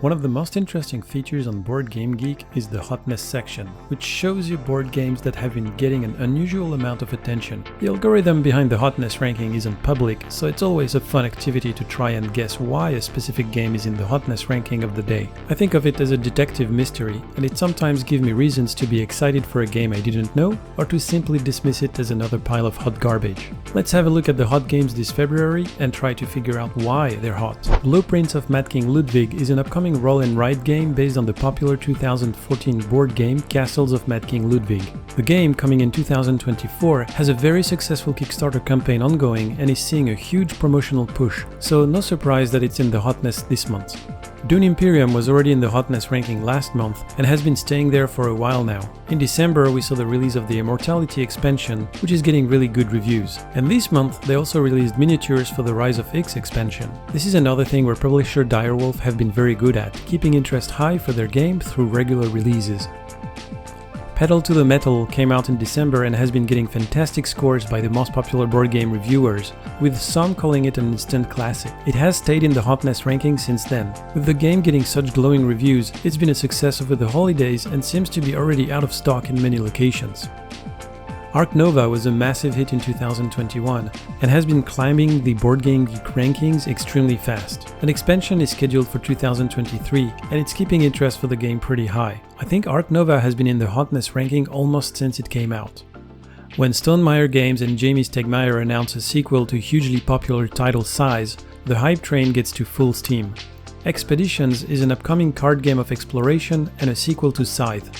One of the most interesting features on BoardGameGeek is the Hotness section, which shows you board games that have been getting an unusual amount of attention. The algorithm behind the Hotness ranking isn't public, so it's always a fun activity to try and guess why a specific game is in the Hotness ranking of the day. I think of it as a detective mystery, and it sometimes gives me reasons to be excited for a game I didn't know, or to simply dismiss it as another pile of hot garbage. Let's have a look at the hot games this February and try to figure out why they're hot. Blueprints of Mad King Ludwig is an upcoming roll and write game based on the popular 2014 board game Castles of Mad King Ludwig. The game, coming in 2024, has a very successful Kickstarter campaign ongoing and is seeing a huge promotional push, so no surprise that it's in the Hotness this month. Dune Imperium was already in the Hotness ranking last month and has been staying there for a while now. In December we saw the release of the Immortality expansion, which is getting really good reviews. And this month they also released miniatures for the Rise of X expansion. This is another thing where publisher Direwolf have been very good at, keeping interest high for their game through regular releases. Pedal to the Metal came out in December and has been getting fantastic scores by the most popular board game reviewers, with some calling it an instant classic. It has stayed in the Hotness ranking since then. With the game getting such glowing reviews, it's been a success over the holidays and seems to be already out of stock in many locations. Ark Nova was a massive hit in 2021 and has been climbing the BoardGameGeek rankings extremely fast. An expansion is scheduled for 2023 and it's keeping interest for the game pretty high. I think Ark Nova has been in the Hotness ranking almost since it came out. When Stonemaier Games and Jamie Stegmaier announce a sequel to hugely popular title Scythe, the hype train gets to full steam. Expeditions is an upcoming card game of exploration and a sequel to Scythe.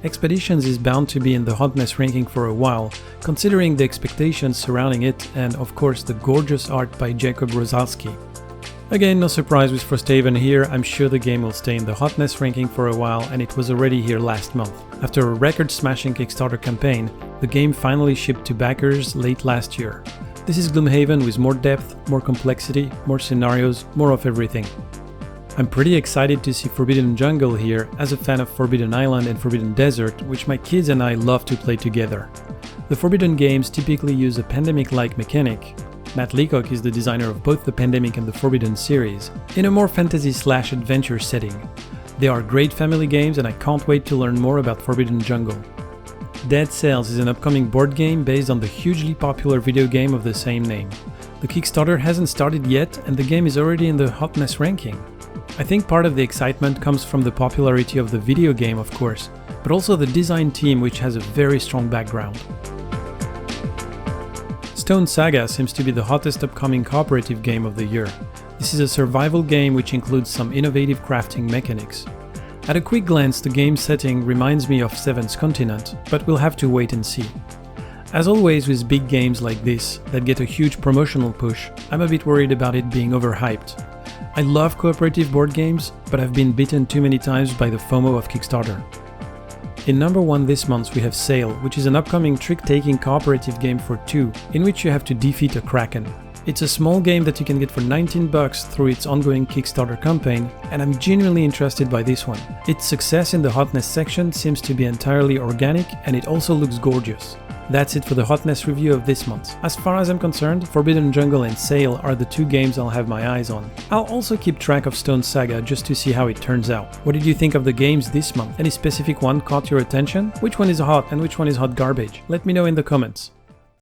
Expeditions is bound to be in the Hotness ranking for a while, considering the expectations surrounding it and of course the gorgeous art by Jacob Rosalski. Again, no surprise with Frosthaven here, I'm sure the game will stay in the Hotness ranking for a while and it was already here last month. After a record-smashing Kickstarter campaign, the game finally shipped to backers late last year. This is Gloomhaven with more depth, more complexity, more scenarios, more of everything. I'm pretty excited to see Forbidden Jungle here, as a fan of Forbidden Island and Forbidden Desert, which my kids and I love to play together. The Forbidden games typically use a Pandemic-like mechanic. Matt Leacock is the designer of both the Pandemic and the Forbidden series, in a more fantasy/adventure setting. They are great family games and I can't wait to learn more about Forbidden Jungle. Dead Cells is an upcoming board game based on the hugely popular video game of the same name. The Kickstarter hasn't started yet and the game is already in the Hotness ranking. I think part of the excitement comes from the popularity of the video game, of course, but also the design team, which has a very strong background. Stonesaga seems to be the hottest upcoming cooperative game of the year. This is a survival game which includes some innovative crafting mechanics. At a quick glance, the game setting reminds me of Seventh Continent, but we'll have to wait and see. As always with big games like this, that get a huge promotional push, I'm a bit worried about it being overhyped. I love cooperative board games, but I've been bitten too many times by the FOMO of Kickstarter. In number 1 this month we have Sail, which is an upcoming trick-taking cooperative game for 2, in which you have to defeat a kraken. It's a small game that you can get for $19 through its ongoing Kickstarter campaign, and I'm genuinely interested by this one. Its success in the Hotness section seems to be entirely organic, and it also looks gorgeous. That's it for the Hotness review of this month. As far as I'm concerned, Forbidden Jungle and Sail are the 2 games I'll have my eyes on. I'll also keep track of Stonesaga just to see how it turns out. What did you think of the games this month? Any specific one caught your attention? Which one is hot and which one is hot garbage? Let me know in the comments.